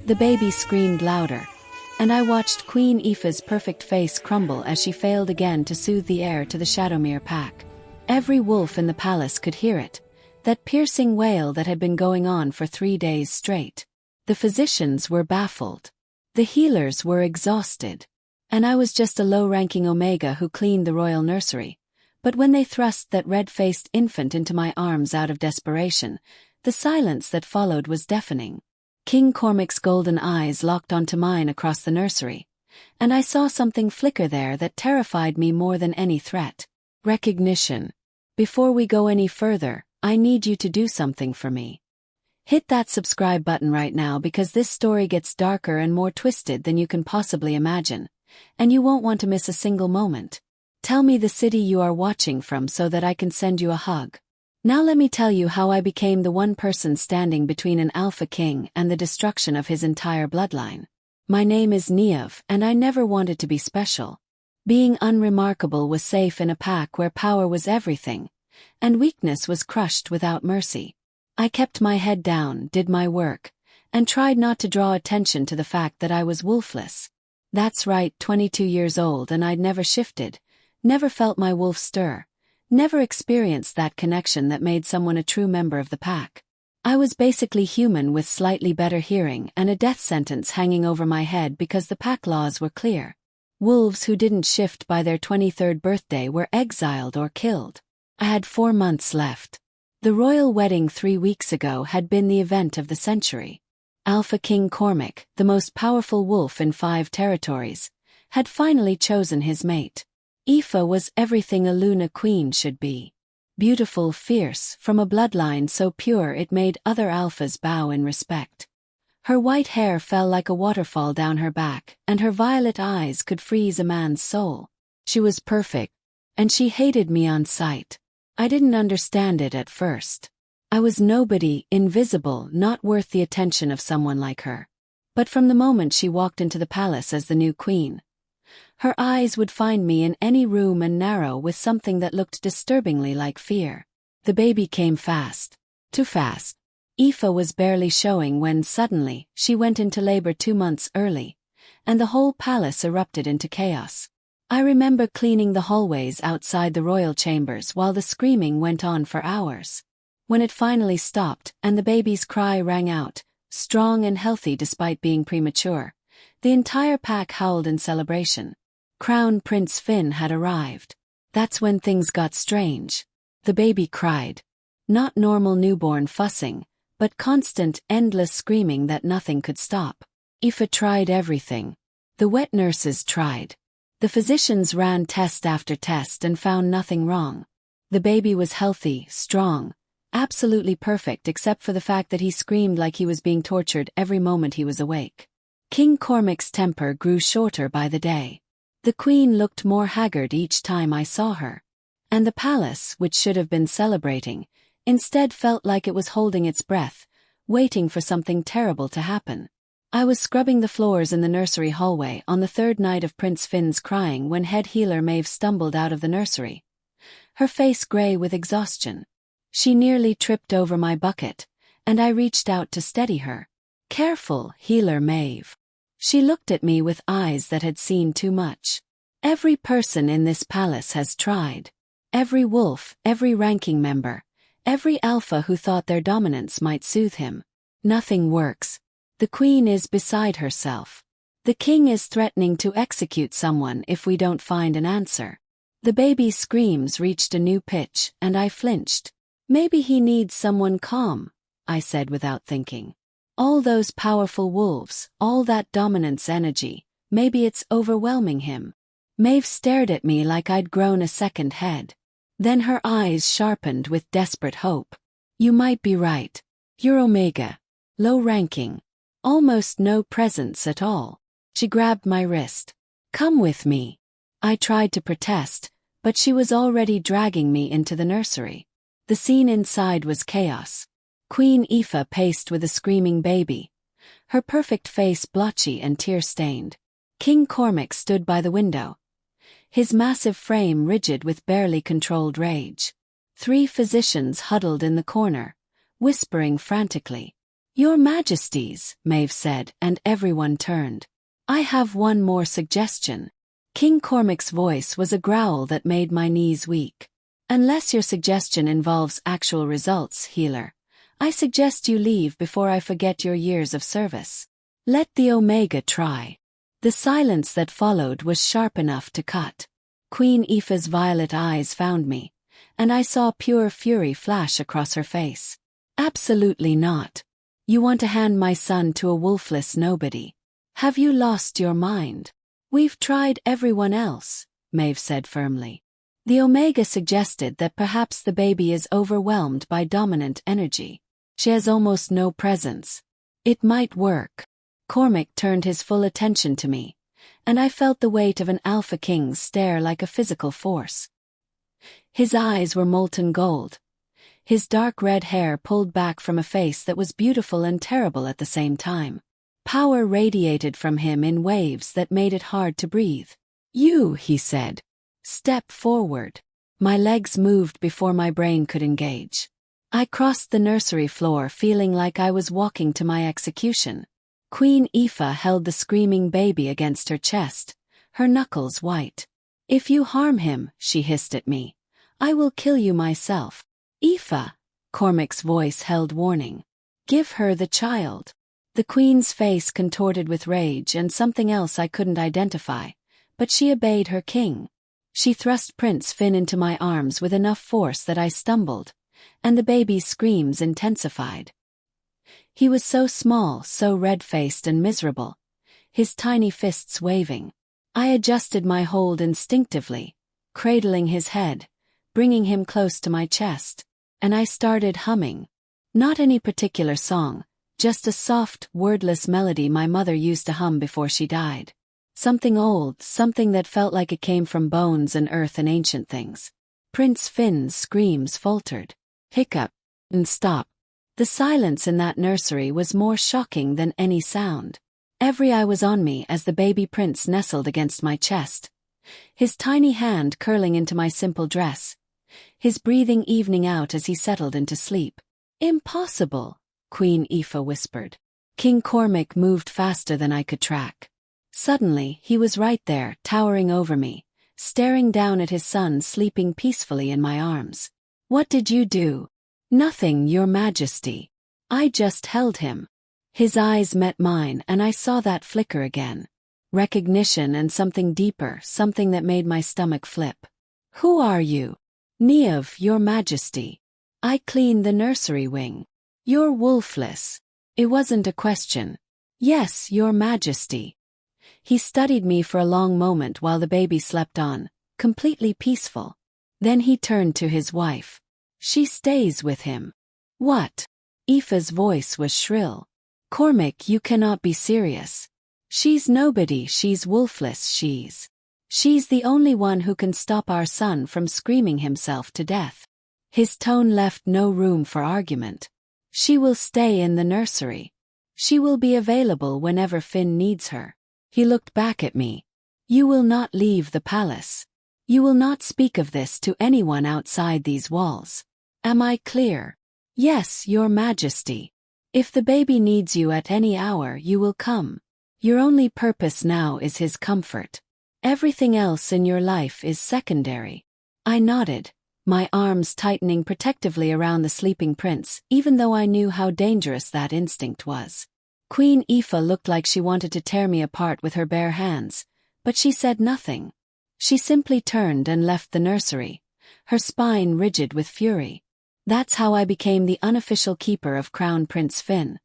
The baby screamed louder, and I watched Queen Aoife's perfect face crumble as she failed again to soothe the heir to the Shadowmere Pack. Every wolf in the palace could hear it, that piercing wail that had been going on for 3 days straight. The physicians were baffled. The healers were exhausted. And I was just a low-ranking Omega who cleaned the royal nursery. But when they thrust that red-faced infant into my arms out of desperation, the silence that followed was deafening. King Cormac's golden eyes locked onto mine across the nursery, and I saw something flicker there that terrified me more than any threat. Recognition. Before we go any further, I need you to do something for me. Hit that subscribe button right now because this story gets darker and more twisted than you can possibly imagine, and you won't want to miss a single moment. Tell me the city you are watching from so that I can send you a hug. Now let me tell you how I became the one person standing between an alpha king and the destruction of his entire bloodline. My name is Niamh, and I never wanted to be special. Being unremarkable was safe in a pack where power was everything, and weakness was crushed without mercy. I kept my head down, did my work, and tried not to draw attention to the fact that I was wolfless. That's right, 22 years old, and I'd never shifted, never felt my wolf stir. Never experienced that connection that made someone a true member of the pack. I was basically human with slightly better hearing and a death sentence hanging over my head because the pack laws were clear. Wolves who didn't shift by their 23rd birthday were exiled or killed. I had 4 months left. The royal wedding 3 weeks ago had been the event of the century. Alpha King Cormac, the most powerful wolf in 5 territories, had finally chosen his mate. Epha was everything a Luna queen should be. Beautiful, fierce, from a bloodline so pure it made other alphas bow in respect. Her white hair fell like a waterfall down her back, and her violet eyes could freeze a man's soul. She was perfect, and she hated me on sight. I didn't understand it at first. I was nobody, invisible, not worth the attention of someone like her. But from the moment she walked into the palace as the new queen, her eyes would find me in any room and narrow with something that looked disturbingly like fear. The baby came fast. Too fast. Aoife was barely showing when suddenly she went into labor 2 months early, and the whole palace erupted into chaos. I remember cleaning the hallways outside the royal chambers while the screaming went on for hours. When it finally stopped and the baby's cry rang out, strong and healthy despite being premature, the entire pack howled in celebration. Crown Prince Finn had arrived. That's when things got strange. The baby cried. Not normal newborn fussing, but constant, endless screaming that nothing could stop. Aoife tried everything. The wet nurses tried. The physicians ran test after test and found nothing wrong. The baby was healthy, strong, absolutely perfect except for the fact that he screamed like he was being tortured every moment he was awake. King Cormac's temper grew shorter by the day. The queen looked more haggard each time I saw her. And the palace, which should have been celebrating, instead felt like it was holding its breath, waiting for something terrible to happen. I was scrubbing the floors in the nursery hallway on the 3rd night of Prince Finn's crying when head healer Niamh stumbled out of the nursery. Her face gray with exhaustion. She nearly tripped over my bucket, and I reached out to steady her. Careful, healer Niamh. She looked at me with eyes that had seen too much. Every person in this palace has tried. Every wolf, every ranking member, every alpha who thought their dominance might soothe him. Nothing works. The queen is beside herself. The king is threatening to execute someone if we don't find an answer. The baby's screams reached a new pitch, and I flinched. Maybe he needs someone calm, I said without thinking. All those powerful wolves, all that dominance energy, maybe it's overwhelming him. Niamh stared at me like I'd grown a second head. Then her eyes sharpened with desperate hope. You might be right. You're Omega. Low ranking. Almost no presence at all. She grabbed my wrist. Come with me. I tried to protest, but she was already dragging me into the nursery. The scene inside was chaos. Queen Aoife paced with a screaming baby, her perfect face blotchy and tear-stained. King Cormac stood by the window, his massive frame rigid with barely controlled rage. 3 physicians huddled in the corner, whispering frantically. Your Majesties, Maeve said, and everyone turned. I have one more suggestion. King Cormac's voice was a growl that made my knees weak. Unless your suggestion involves actual results, healer, I suggest you leave before I forget your years of service. Let the Omega try. The silence that followed was sharp enough to cut. Queen Aoife's violet eyes found me, and I saw pure fury flash across her face. Absolutely not. You want to hand my son to a wolfless nobody. Have you lost your mind? We've tried everyone else, Maeve said firmly. The Omega suggested that perhaps the baby is overwhelmed by dominant energy. She has almost no presence. It might work. Cormac turned his full attention to me, and I felt the weight of an alpha king's stare like a physical force. His eyes were molten gold. His dark red hair pulled back from a face that was beautiful and terrible at the same time. Power radiated from him in waves that made it hard to breathe. You, he said. Step forward. My legs moved before my brain could engage. I crossed the nursery floor feeling like I was walking to my execution. Queen Aoife held the screaming baby against her chest, her knuckles white. If you harm him, she hissed at me, I will kill you myself. Aoife, Cormac's voice held warning. Give her the child. The queen's face contorted with rage and something else I couldn't identify, but she obeyed her king. She thrust Prince Finn into my arms with enough force that I stumbled, and the baby's screams intensified. He was so small, so red-faced and miserable, his tiny fists waving. I adjusted my hold instinctively, cradling his head, bringing him close to my chest, and I started humming. Not any particular song, just a soft, wordless melody my mother used to hum before she died. Something old, something that felt like it came from bones and earth and ancient things. Prince Finn's screams faltered, hiccup, and stop. The silence in that nursery was more shocking than any sound. Every eye was on me as the baby prince nestled against my chest, his tiny hand curling into my simple dress, his breathing evening out as he settled into sleep. Impossible, Queen Aoife whispered. King Cormac moved faster than I could track. Suddenly, he was right there, towering over me, staring down at his son sleeping peacefully in my arms. What did you do? Nothing, Your Majesty. I just held him. His eyes met mine and I saw that flicker again. Recognition and something deeper, something that made my stomach flip. Who are you? Niamh, Your Majesty. I clean the nursery wing. You're wolfless. It wasn't a question. Yes, Your Majesty. He studied me for a long moment while the baby slept on, completely peaceful. Then he turned to his wife. She stays with him. What? Aoife's voice was shrill. Cormac, you cannot be serious. She's nobody, she's wolfless, she's the only one who can stop our son from screaming himself to death. His tone left no room for argument. She will stay in the nursery. She will be available whenever Finn needs her. He looked back at me. You will not leave the palace. You will not speak of this to anyone outside these walls. Am I clear? Yes, Your Majesty. If the baby needs you at any hour, you will come. Your only purpose now is his comfort. Everything else in your life is secondary. I nodded, my arms tightening protectively around the sleeping prince, even though I knew how dangerous that instinct was. Queen Aoife looked like she wanted to tear me apart with her bare hands, but she said nothing. She simply turned and left the nursery, her spine rigid with fury. That's how I became the unofficial keeper of Crown Prince Finn,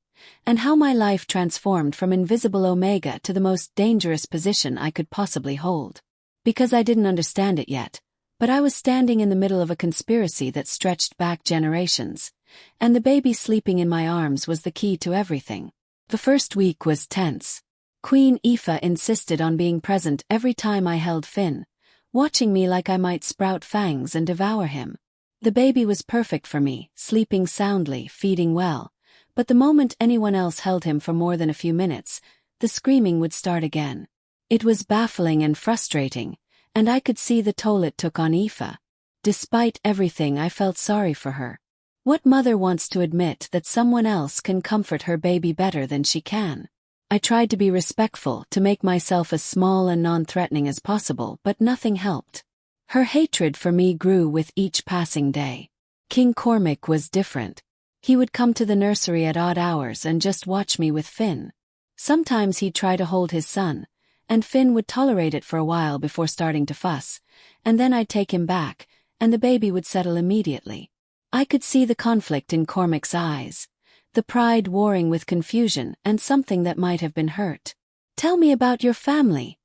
and how my life transformed from invisible Omega to the most dangerous position I could possibly hold. Because I didn't understand it yet, but I was standing in the middle of a conspiracy that stretched back generations, and the baby sleeping in my arms was the key to everything. The first week was tense. Queen Aoife insisted on being present every time I held Finn, watching me like I might sprout fangs and devour him. The baby was perfect for me, sleeping soundly, feeding well, but the moment anyone else held him for more than a few minutes, the screaming would start again. It was baffling and frustrating, and I could see the toll it took on Aoife. Despite everything, I felt sorry for her. What mother wants to admit that someone else can comfort her baby better than she can? I tried to be respectful, to make myself as small and non-threatening as possible, but nothing helped. Her hatred for me grew with each passing day. King Cormac was different. He would come to the nursery at odd hours and just watch me with Finn. Sometimes he'd try to hold his son, and Finn would tolerate it for a while before starting to fuss, and then I'd take him back, and the baby would settle immediately. I could see the conflict in Cormac's eyes, the pride warring with confusion and something that might have been hurt. "Tell me about your family,"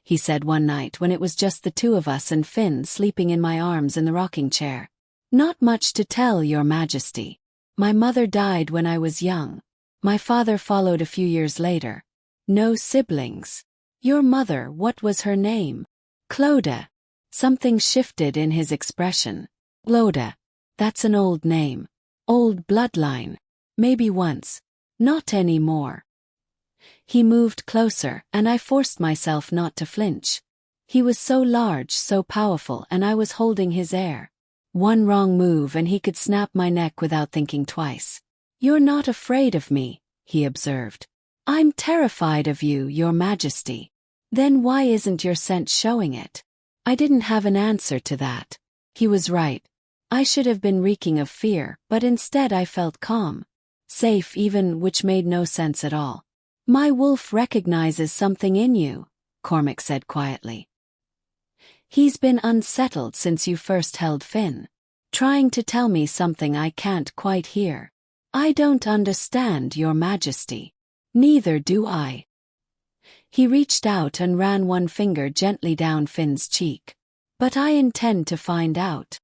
he said one night when it was just the two of us and Finn sleeping in my arms in the rocking chair. "Not much to tell, Your Majesty. My mother died when I was young. My father followed a few years later. No siblings." "Your mother, what was her name?" "Clodagh." Something shifted in his expression. "Clodagh. That's an old name. Old bloodline. Maybe once. Not anymore." He moved closer, and I forced myself not to flinch. He was so large, so powerful, and I was holding his heir. One wrong move and he could snap my neck without thinking twice. "You're not afraid of me," he observed. "I'm terrified of you, Your Majesty." "Then why isn't your scent showing it?" I didn't have an answer to that. He was right. I should have been reeking of fear, but instead I felt calm. Safe even, which made no sense at all. "My wolf recognizes something in you," Cormac said quietly. "He's been unsettled since you first held Finn. Trying to tell me something I can't quite hear." "I don't understand, Your Majesty." "Neither do I." He reached out and ran one finger gently down Finn's cheek. "But I intend to find out."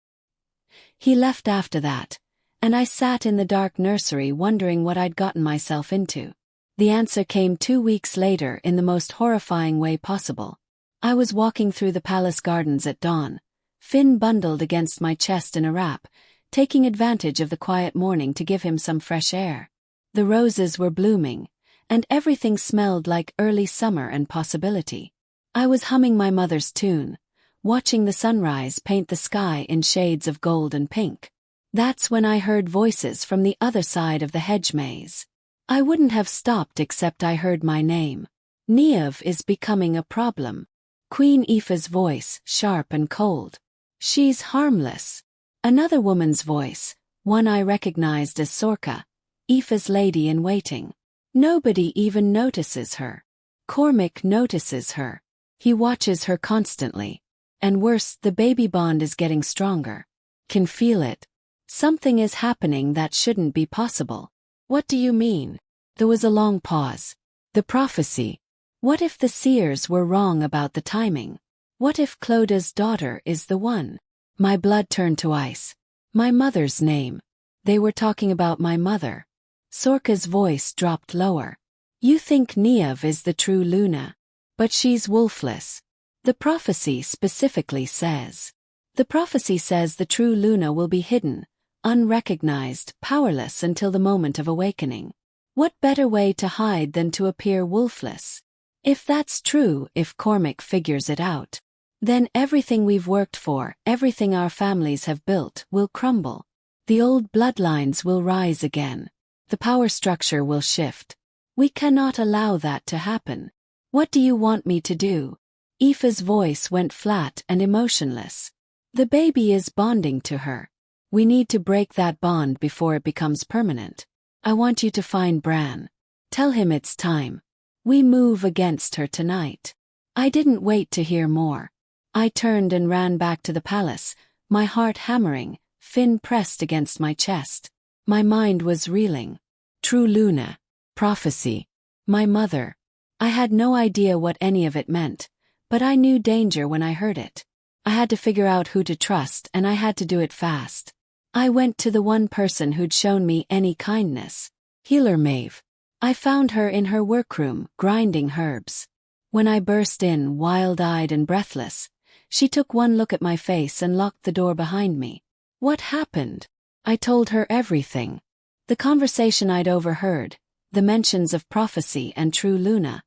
He left after that, and I sat in the dark nursery wondering what I'd gotten myself into. The answer came 2 weeks later in the most horrifying way possible. I was walking through the palace gardens at dawn, Finn bundled against my chest in a wrap, taking advantage of the quiet morning to give him some fresh air. The roses were blooming, and everything smelled like early summer and possibility. I was humming my mother's tune, watching the sunrise paint the sky in shades of gold and pink. That's when I heard voices from the other side of the hedge maze. I wouldn't have stopped except I heard my name. "Niamh is becoming a problem." Queen Aoife's voice, sharp and cold. "She's harmless." Another woman's voice, one I recognized as Sorcha, Aoife's lady-in-waiting. "Nobody even notices her." Cormac notices her. He watches her constantly. And worse, the baby bond is getting stronger. Can feel it. Something is happening that shouldn't be possible. "What do you mean?" There was a long pause. "The prophecy. What if the seers were wrong about the timing? What if Clodagh's daughter is the one?" My blood turned to ice. My mother's name. They were talking about my mother. Sorcha's voice dropped lower. "You think Niamh is the true Luna. But she's wolfless. The prophecy specifically says. The prophecy says the true Luna will be hidden, unrecognized, powerless until the moment of awakening. What better way to hide than to appear wolfless? If that's true, if Cormac figures it out, then everything we've worked for, everything our families have built, will crumble. The old bloodlines will rise again. The power structure will shift. We cannot allow that to happen. What do you want me to do?" Aoife's voice went flat and emotionless. "The baby is bonding to her. We need to break that bond before it becomes permanent. I want you to find Bran. Tell him it's time. We move against her tonight." I didn't wait to hear more. I turned and ran back to the palace, my heart hammering, Finn pressed against my chest. My mind was reeling. True Luna. Prophecy. My mother. I had no idea what any of it meant, but I knew danger when I heard it. I had to figure out who to trust, and I had to do it fast. I went to the one person who'd shown me any kindness. Healer Niamh. I found her in her workroom, grinding herbs. When I burst in, wild-eyed and breathless, she took one look at my face and locked the door behind me. What happened? I told her everything. The conversation I'd overheard, the mentions of prophecy and true Luna,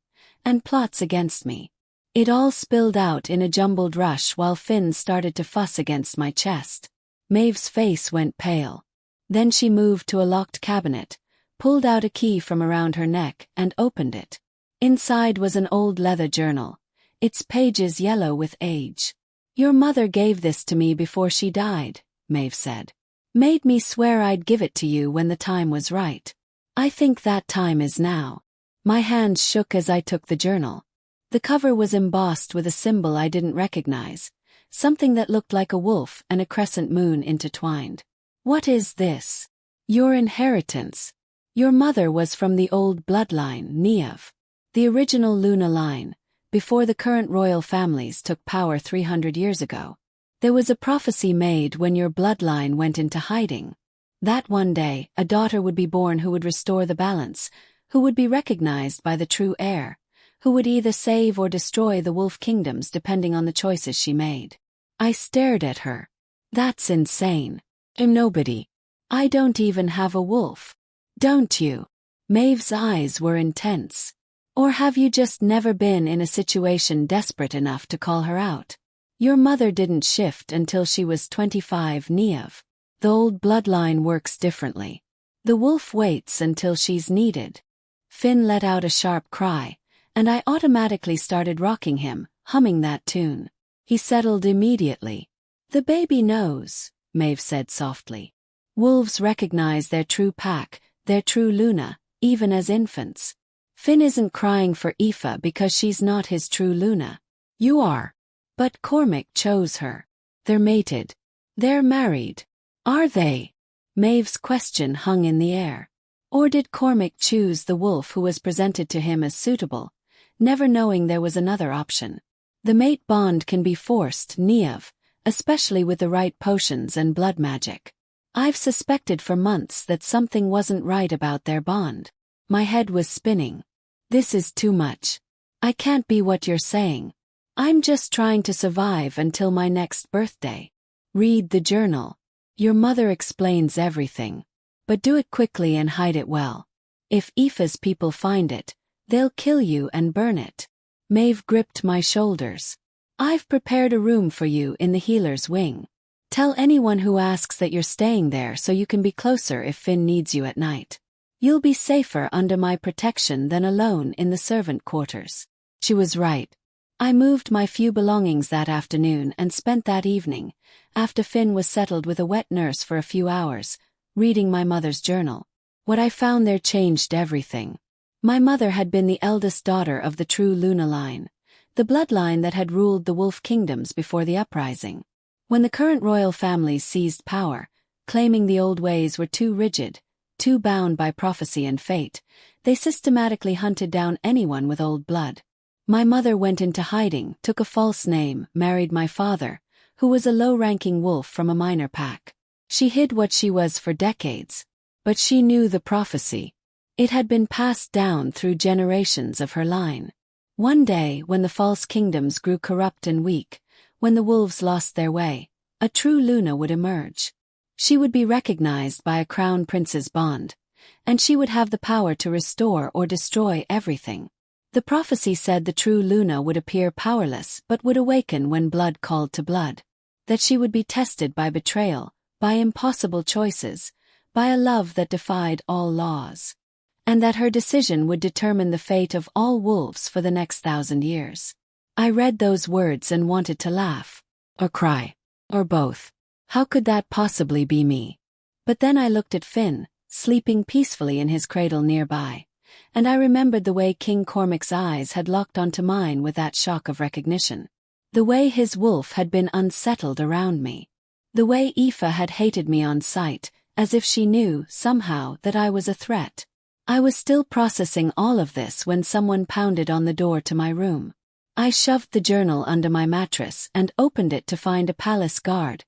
and plots against me. It all spilled out in a jumbled rush while Finn started to fuss against my chest. Niamh's face went pale. Then she moved to a locked cabinet, pulled out a key from around her neck, and opened it. Inside was an old leather journal, its pages yellow with age. "Your mother gave this to me before she died," Niamh said. "Made me swear I'd give it to you when the time was right. I think that time is now." My hands shook as I took the journal. The cover was embossed with a symbol I didn't recognize, something that looked like a wolf and a crescent moon intertwined. "What is this?" "Your inheritance. Your mother was from the old bloodline, Niamh. The original Luna line, before the current royal families took power 300 years ago. There was a prophecy made when your bloodline went into hiding. That one day, a daughter would be born who would restore the balance, who would be recognized by the true heir, who would either save or destroy the wolf kingdoms depending on the choices she made." I stared at her. "That's insane. I'm nobody. I don't even have a wolf." "Don't you?" Niamh's eyes were intense. "Or have you just never been in a situation desperate enough to call her out? Your mother didn't shift until she was 25, Niamh. The old bloodline works differently. The wolf waits until she's needed." Finn let out a sharp cry, and I automatically started rocking him, humming that tune. He settled immediately. "The baby knows," Niamh said softly. "Wolves recognize their true pack, their true Luna, even as infants. Finn isn't crying for Aoife because she's not his true Luna. You are. But Cormac chose her. They're mated. They're married. Are they?" Niamh's question hung in the air. Or did Cormac choose the wolf who was presented to him as suitable, never knowing there was another option? The mate bond can be forced, Niamh, especially with the right potions and blood magic. I've suspected for months that something wasn't right about their bond. My head was spinning. "This is too much. I can't be what you're saying. I'm just trying to survive until my next birthday." "Read the journal. Your mother explains everything. But do it quickly and hide it well. If Aoife's people find it, they'll kill you and burn it." Niamh gripped my shoulders. "I've prepared a room for you in the healer's wing. Tell anyone who asks that you're staying there so you can be closer if Finn needs you at night. You'll be safer under my protection than alone in the servant quarters." She was right. I moved my few belongings that afternoon and spent that evening, after Finn was settled with a wet nurse for a few hours, reading my mother's journal. What I found there changed everything. My mother had been the eldest daughter of the true Luna line, the bloodline that had ruled the wolf kingdoms before the uprising. When the current royal families seized power, claiming the old ways were too rigid, too bound by prophecy and fate, they systematically hunted down anyone with old blood. My mother went into hiding, took a false name, married my father, who was a low-ranking wolf from a minor pack. She hid what she was for decades. But she knew the prophecy. It had been passed down through generations of her line. One day, when the false kingdoms grew corrupt and weak, when the wolves lost their way, a true Luna would emerge. She would be recognized by a crown prince's bond, and she would have the power to restore or destroy everything. The prophecy said the true Luna would appear powerless but would awaken when blood called to blood. That she would be tested by betrayal, by impossible choices, by a love that defied all laws. And that her decision would determine the fate of all wolves for the next 1,000 years. I read those words and wanted to laugh. Or cry. Or both. How could that possibly be me? But then I looked at Finn, sleeping peacefully in his cradle nearby, and I remembered the way King Cormac's eyes had locked onto mine with that shock of recognition. The way his wolf had been unsettled around me. The way Aoife had hated me on sight, as if she knew, somehow, that I was a threat. I was still processing all of this when someone pounded on the door to my room. I shoved the journal under my mattress and opened it to find a palace guard.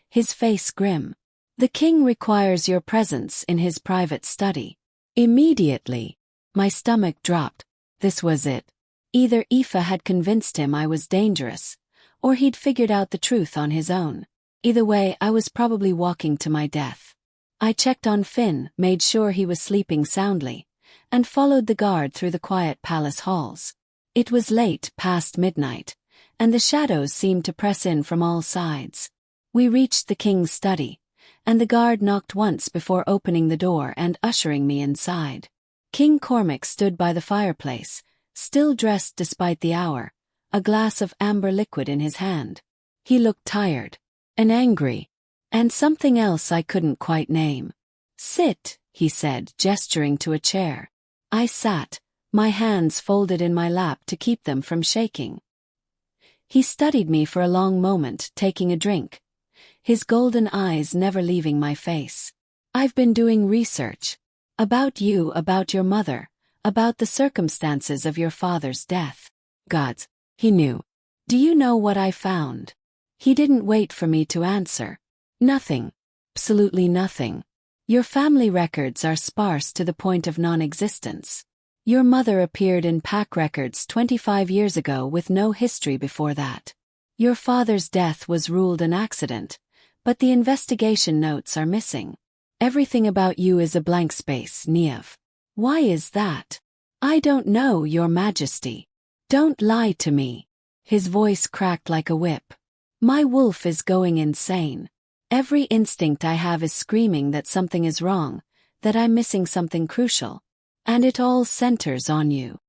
His face grim. "The king requires your presence in his private study." Immediately, my stomach dropped. This was it. Either Aoife had convinced him I was dangerous, or he'd figured out the truth on his own. Either way, I was probably walking to my death. I checked on Finn, made sure he was sleeping soundly, and followed the guard through the quiet palace halls. It was late, past midnight, and the shadows seemed to press in from all sides. We reached the king's study, and the guard knocked once before opening the door and ushering me inside. King Cormac stood by the fireplace, still dressed despite the hour, a glass of amber liquid in his hand. He looked tired, and angry, and something else I couldn't quite name. "Sit," he said, gesturing to a chair. I sat, my hands folded in my lap to keep them from shaking. He studied me for a long moment, taking a drink, his golden eyes never leaving my face. "I've been doing research. About you, about your mother, about the circumstances of your father's death." Gods, he knew. "Do you know what I found?" He didn't wait for me to answer. "Nothing. Absolutely nothing. Your family records are sparse to the point of non-existence. Your mother appeared in pack records 25 years ago with no history before that. Your father's death was ruled an accident, but the investigation notes are missing. Everything about you is a blank space, Niamh. Why is that?" "I don't know, Your Majesty." "Don't lie to me." His voice cracked like a whip. "My wolf is going insane. Every instinct I have is screaming that something is wrong, that I'm missing something crucial. And it all centers on you."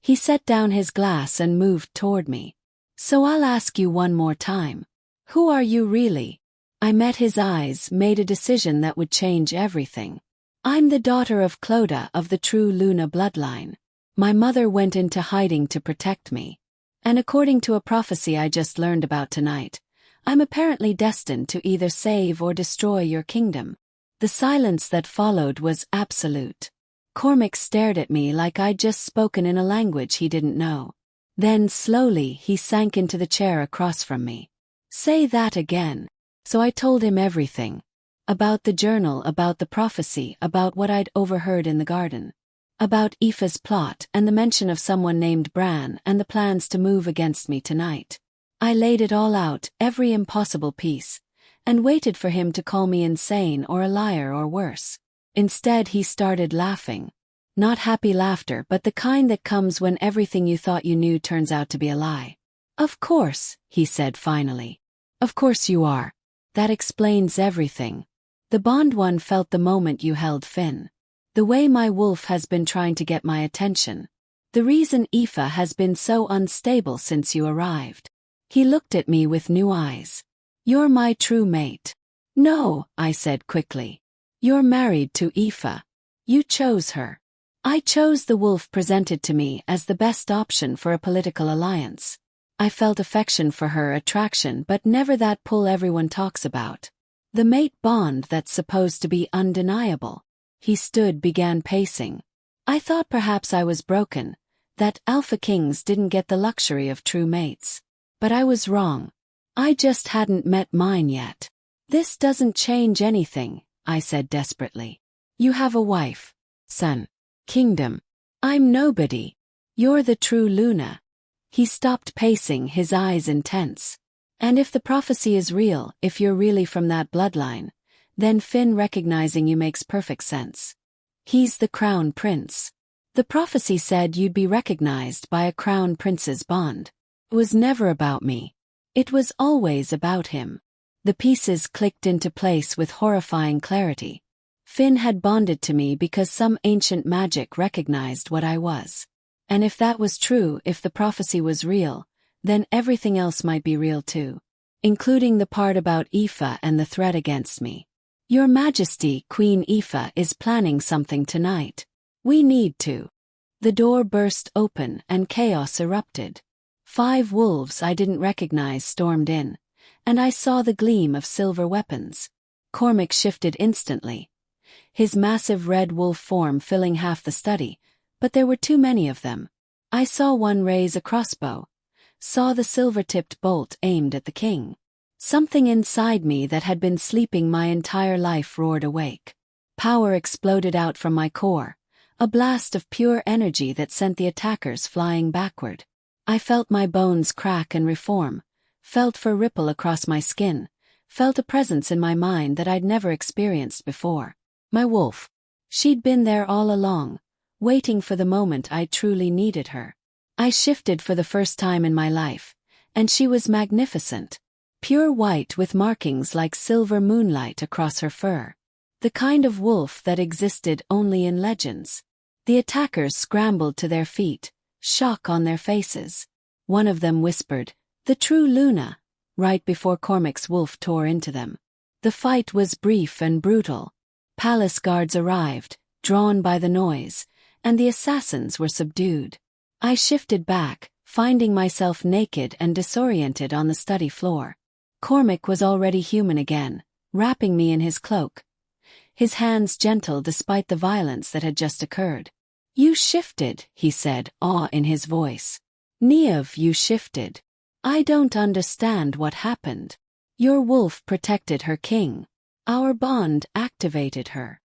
He set down his glass and moved toward me. "So I'll ask you one more time. Who are you really?" I met his eyes, made a decision that would change everything. "I'm the daughter of Clodagh of the true Luna bloodline. My mother went into hiding to protect me. And according to a prophecy I just learned about tonight, I'm apparently destined to either save or destroy your kingdom." The silence that followed was absolute. Cormac stared at me like I'd just spoken in a language he didn't know. Then slowly he sank into the chair across from me. "Say that again." So I told him everything. About the journal, about the prophecy, about what I'd overheard in the garden. About Aoife's plot and the mention of someone named Bran and the plans to move against me tonight. I laid it all out, every impossible piece, and waited for him to call me insane or a liar or worse. Instead he started laughing. Not happy laughter, but the kind that comes when everything you thought you knew turns out to be a lie. "Of course," he said finally. "Of course you are. That explains everything. The Bond one felt the moment you held Finn. The way my wolf has been trying to get my attention. The reason Epha has been so unstable since you arrived." He looked at me with new eyes. "You're my true mate." "No," I said quickly. "You're married to Epha. You chose her." "I chose the wolf presented to me as the best option for a political alliance. I felt affection for her, attraction, but never that pull everyone talks about. The mate bond that's supposed to be undeniable." He stood, began pacing. "I thought perhaps I was broken, that alpha kings didn't get the luxury of true mates. But I was wrong. I just hadn't met mine yet." "This doesn't change anything," I said desperately. "You have a wife, son, kingdom. I'm nobody. You're the true Luna." He stopped pacing, his eyes intense. "And if the prophecy is real, if you're really from that bloodline, then Finn recognizing you makes perfect sense. He's the crown prince. The prophecy said you'd be recognized by a crown prince's bond. It was never about me. It was always about him." The pieces clicked into place with horrifying clarity. Finn had bonded to me because some ancient magic recognized what I was. And if that was true, if the prophecy was real, then everything else might be real too. Including the part about Aoife and the threat against me. "Your Majesty, Queen Aoife is planning something tonight. We need to." The door burst open and chaos erupted. 5 wolves I didn't recognize stormed in, and I saw the gleam of silver weapons. Cormac shifted instantly, his massive red wolf form filling half the study, but there were too many of them. I saw one raise a crossbow, saw the silver-tipped bolt aimed at the king. Something inside me that had been sleeping my entire life roared awake. Power exploded out from my core, a blast of pure energy that sent the attackers flying backward. I felt my bones crack and reform, felt fur ripple across my skin, felt a presence in my mind that I'd never experienced before. My wolf. She'd been there all along, waiting for the moment I truly needed her. I shifted for the first time in my life, and she was magnificent. pure white with markings like silver moonlight across her fur. The kind of wolf that existed only in legends. The attackers scrambled to their feet, shock on their faces. One of them whispered, "The true Luna," right before Cormac's wolf tore into them. The fight was brief and brutal. Palace guards arrived, drawn by the noise, and the assassins were subdued. I shifted back, finding myself naked and disoriented on the study floor. Cormac was already human again, wrapping me in his cloak. His hands gentle despite the violence that had just occurred. "You shifted," he said, awe in his voice. "Niamh, you shifted. I don't understand what happened. Your wolf protected her king. Our bond activated her."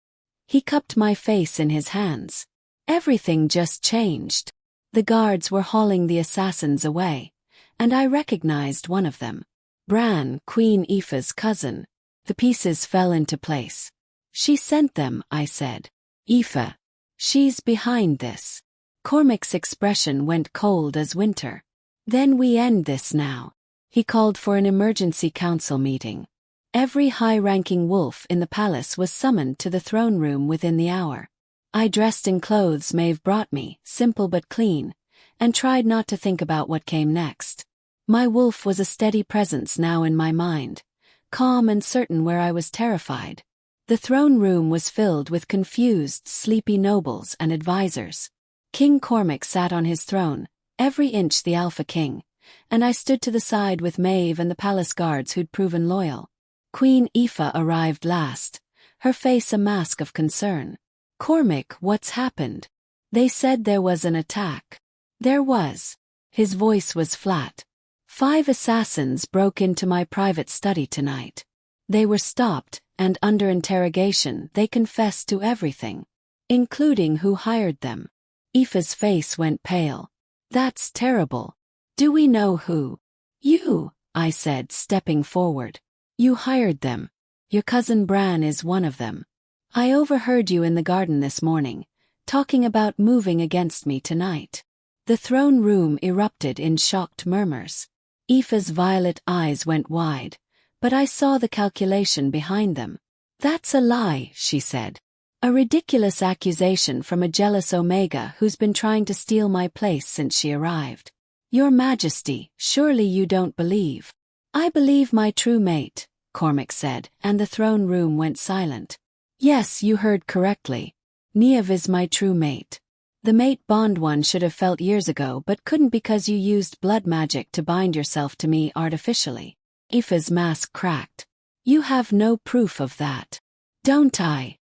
He cupped my face in his hands. Everything just changed. The guards were hauling the assassins away, and I recognized one of them. Bran, Queen Aoife's cousin. The pieces fell into place. "She sent them," I said. "Aoife. She's behind this." Cormac's expression went cold as winter. "Then we end this now." He called for an emergency council meeting. Every high-ranking wolf in the palace was summoned to the throne room within the hour. I dressed in clothes Maeve brought me, simple but clean, and tried not to think about what came next. My wolf was a steady presence now in my mind, calm and certain where I was terrified. The throne room was filled with confused, sleepy nobles and advisors. King Cormac sat on his throne, every inch the Alpha King, and I stood to the side with Maeve and the palace guards who'd proven loyal. Queen Epha arrived last, her face a mask of concern. "Cormac, what's happened?" "They said there was an attack." "There was." His voice was flat. "5 assassins broke into my private study tonight. They were stopped, and under interrogation they confessed to everything, including who hired them." Aoife's face went pale. "That's terrible. Do we know who?" "You," I said, stepping forward. "You hired them. Your cousin Bran is one of them. I overheard you in the garden this morning, talking about moving against me tonight." The throne room erupted in shocked murmurs. Aoife's violet eyes went wide, but I saw the calculation behind them. "That's a lie," she said. "A ridiculous accusation from a jealous Omega who's been trying to steal my place since she arrived. Your Majesty, surely you don't believe." "I believe my true mate," Cormac said, and the throne room went silent. "Yes, you heard correctly. Niamh is my true mate. The mate bond one should have felt years ago but couldn't because you used blood magic to bind yourself to me artificially." Aoife's mask cracked. "You have no proof of that." "Don't I?"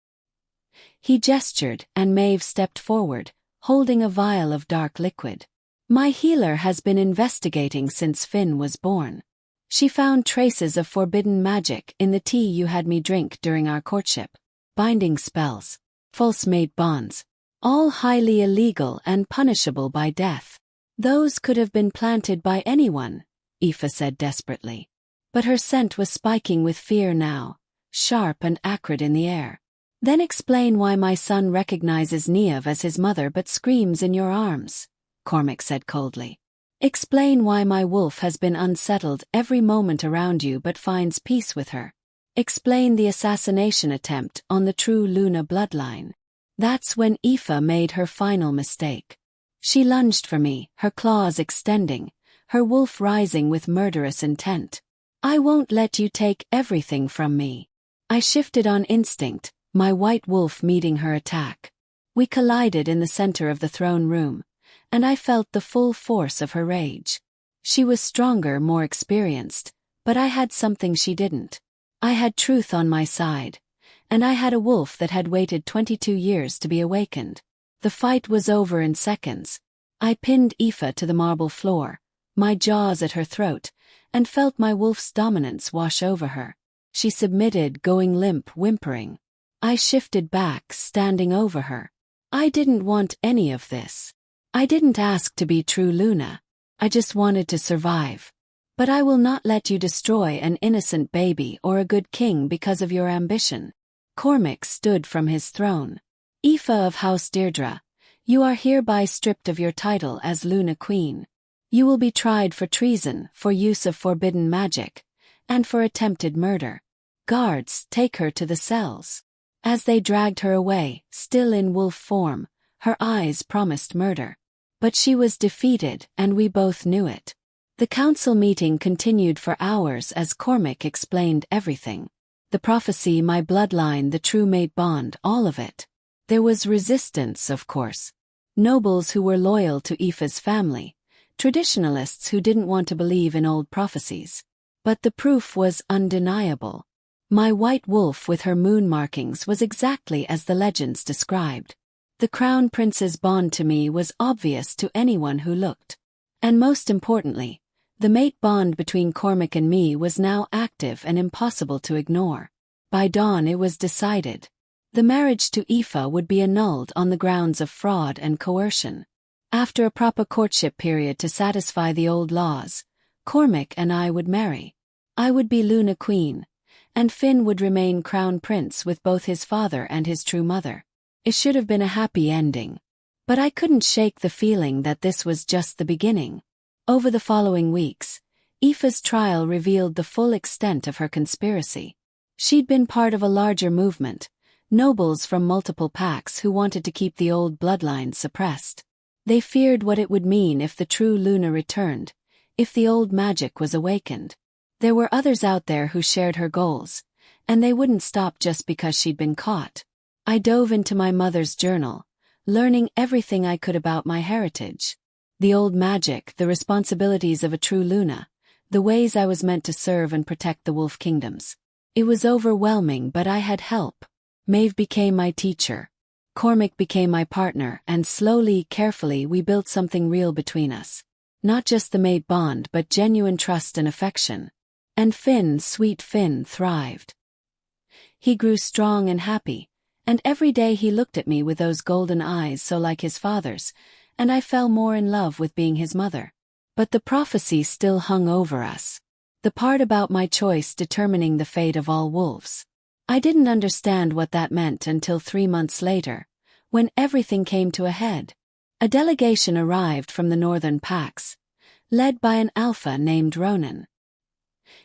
He gestured, and Maeve stepped forward, holding a vial of dark liquid. "My healer has been investigating since Finn was born. She found traces of forbidden magic in the tea you had me drink during our courtship. Binding spells, false mate bonds, all highly illegal and punishable by death. Those could have been planted by anyone," Aoife said desperately. But her scent was spiking with fear now, sharp and acrid in the air. "Then explain why my son recognizes Niamh as his mother but screams in your arms," Cormac said coldly. "Explain why my wolf has been unsettled every moment around you but finds peace with her. Explain the assassination attempt on the true Luna bloodline." That's when Aoife made her final mistake. She lunged for me, her claws extending, her wolf rising with murderous intent. "I won't let you take everything from me." I shifted on instinct, my white wolf meeting her attack. We collided in the center of the throne room, and I felt the full force of her rage. She was stronger, more experienced, but I had something she didn't. I had truth on my side, and I had a wolf that had waited 22 years to be awakened. The fight was over in seconds. I pinned Aoife to the marble floor, my jaws at her throat, and felt my wolf's dominance wash over her. She submitted, going limp, whimpering. I shifted back, standing over her. I didn't want any of this. I didn't ask to be true Luna. I just wanted to survive. But I will not let you destroy an innocent baby or a good king because of your ambition. Cormac stood from his throne. "Aoife of House Deirdre, you are hereby stripped of your title as Luna Queen. You will be tried for treason, for use of forbidden magic, and for attempted murder. Guards, take her to the cells. As they dragged her away, still in wolf form, her eyes promised murder. But she was defeated, and we both knew it. The council meeting continued for hours as Cormac explained everything. The prophecy, my bloodline, the true mate bond, all of it. There was resistance, of course. Nobles who were loyal to Aoife's family. Traditionalists who didn't want to believe in old prophecies. But the proof was undeniable. My white wolf with her moon markings was exactly as the legends described. The crown prince's bond to me was obvious to anyone who looked. And most importantly, the mate bond between Cormac and me was now active and impossible to ignore. By dawn it was decided. The marriage to Aoife would be annulled on the grounds of fraud and coercion. After a proper courtship period to satisfy the old laws, Cormac and I would marry. I would be Luna Queen, and Finn would remain Crown Prince with both his father and his true mother. It should have been a happy ending. But I couldn't shake the feeling that this was just the beginning. Over the following weeks, Aoife's trial revealed the full extent of her conspiracy. She'd been part of a larger movement, nobles from multiple packs who wanted to keep the old bloodline suppressed. They feared what it would mean if the true Luna returned, if the old magic was awakened. There were others out there who shared her goals, and they wouldn't stop just because she'd been caught. I dove into my mother's journal, learning everything I could about my heritage. The old magic, the responsibilities of a true Luna, the ways I was meant to serve and protect the wolf kingdoms. It was overwhelming, but I had help. Maeve became my teacher. Cormac became my partner, and slowly, carefully, we built something real between us. Not just the mate bond, but genuine trust and affection. And Finn, sweet Finn, thrived. He grew strong and happy, and every day he looked at me with those golden eyes so like his father's, and I fell more in love with being his mother. But the prophecy still hung over us. The part about my choice determining the fate of all wolves. I didn't understand what that meant until 3 months later, when everything came to a head. A delegation arrived from the northern packs, led by an alpha named Ronan.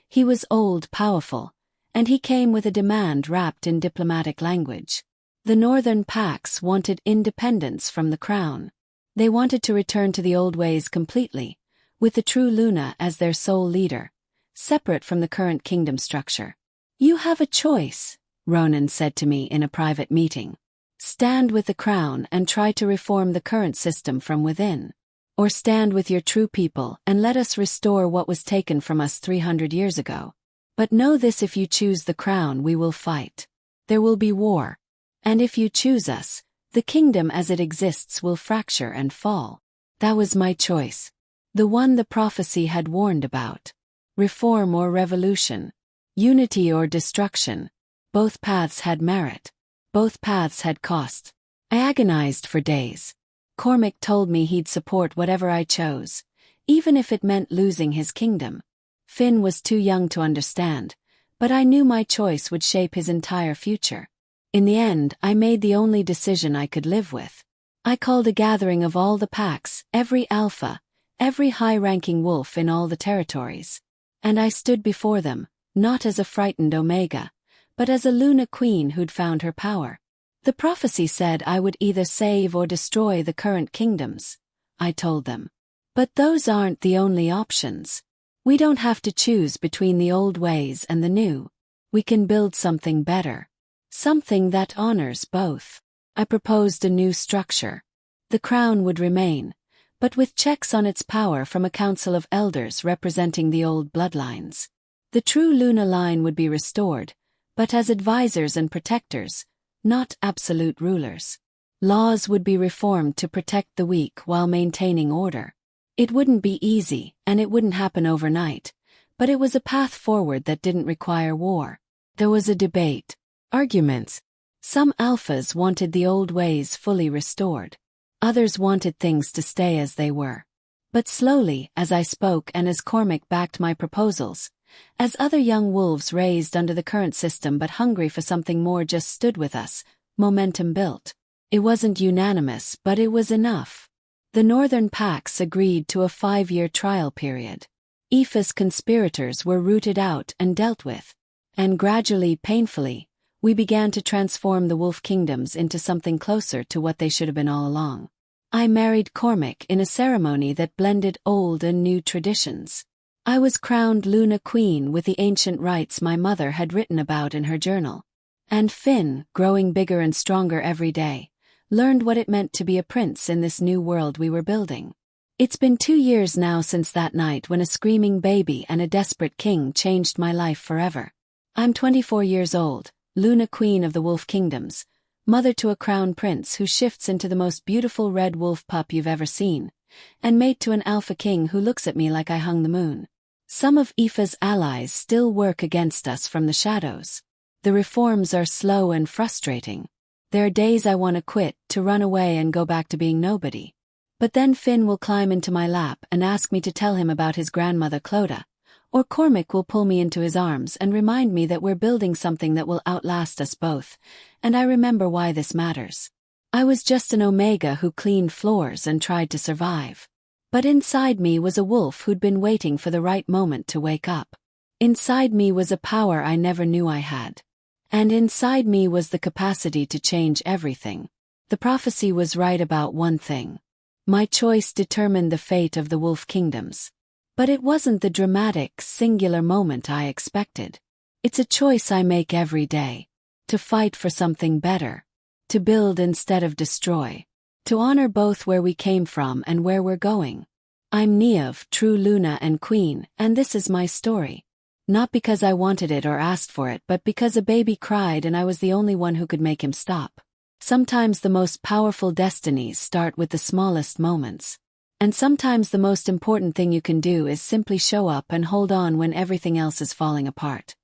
He was old, powerful, and he came with a demand wrapped in diplomatic language. The northern packs wanted independence from the crown. They wanted to return to the old ways completely, with the true Luna as their sole leader, separate from the current kingdom structure. You have a choice, Ronan said to me in a private meeting. Stand with the crown and try to reform the current system from within. Or stand with your true people and let us restore what was taken from us 300 years ago. But know this: if you choose the crown, we will fight. There will be war. And if you choose us, the kingdom as it exists will fracture and fall. That was my choice. The one the prophecy had warned about. Reform or revolution. Unity or destruction. Both paths had merit. Both paths had cost. I agonized for days. Cormac told me he'd support whatever I chose, even if it meant losing his kingdom. Finn was too young to understand, but I knew my choice would shape his entire future. In the end, I made the only decision I could live with. I called a gathering of all the packs, every alpha, every high-ranking wolf in all the territories. And I stood before them, not as a frightened Omega, but as a Luna Queen who'd found her power. The prophecy said I would either save or destroy the current kingdoms, I told them. But those aren't the only options. We don't have to choose between the old ways and the new. We can build something better. Something that honors both. I proposed a new structure. The crown would remain, but with checks on its power from a council of elders representing the old bloodlines. The true Luna line would be restored, but as advisors and protectors, not absolute rulers. Laws would be reformed to protect the weak while maintaining order. It wouldn't be easy, and it wouldn't happen overnight, but it was a path forward that didn't require war. There was a debate. Arguments. Some alphas wanted the old ways fully restored. Others wanted things to stay as they were. But slowly, as I spoke and as Cormac backed my proposals, as other young wolves raised under the current system but hungry for something more just stood with us, momentum built. It wasn't unanimous, but it was enough. The northern packs agreed to a 5-year trial period. Aoife's conspirators were rooted out and dealt with. And gradually, painfully, we began to transform the wolf kingdoms into something closer to what they should have been all along. I married Cormac in a ceremony that blended old and new traditions. I was crowned Luna Queen with the ancient rites my mother had written about in her journal. And Finn, growing bigger and stronger every day, learned what it meant to be a prince in this new world we were building. It's been 2 years now since that night when a screaming baby and a desperate king changed my life forever. I'm 24 years old, Luna Queen of the Wolf Kingdoms, mother to a crown prince who shifts into the most beautiful red wolf pup you've ever seen, and mate to an alpha king who looks at me like I hung the moon. Some of Aoife's allies still work against us from the shadows. The reforms are slow and frustrating. There are days I want to quit, to run away and go back to being nobody. But then Finn will climb into my lap and ask me to tell him about his grandmother Clodagh, or Cormac will pull me into his arms and remind me that we're building something that will outlast us both, and I remember why this matters. I was just an omega who cleaned floors and tried to survive. But inside me was a wolf who'd been waiting for the right moment to wake up. Inside me was a power I never knew I had. And inside me was the capacity to change everything. The prophecy was right about one thing. My choice determined the fate of the wolf kingdoms. But it wasn't the dramatic, singular moment I expected. It's a choice I make every day. To fight for something better. To build instead of destroy. To honor both where we came from and where we're going. I'm Niamh, true Luna and Queen, and this is my story. Not because I wanted it or asked for it, but because a baby cried and I was the only one who could make him stop. Sometimes the most powerful destinies start with the smallest moments. And sometimes the most important thing you can do is simply show up and hold on when everything else is falling apart.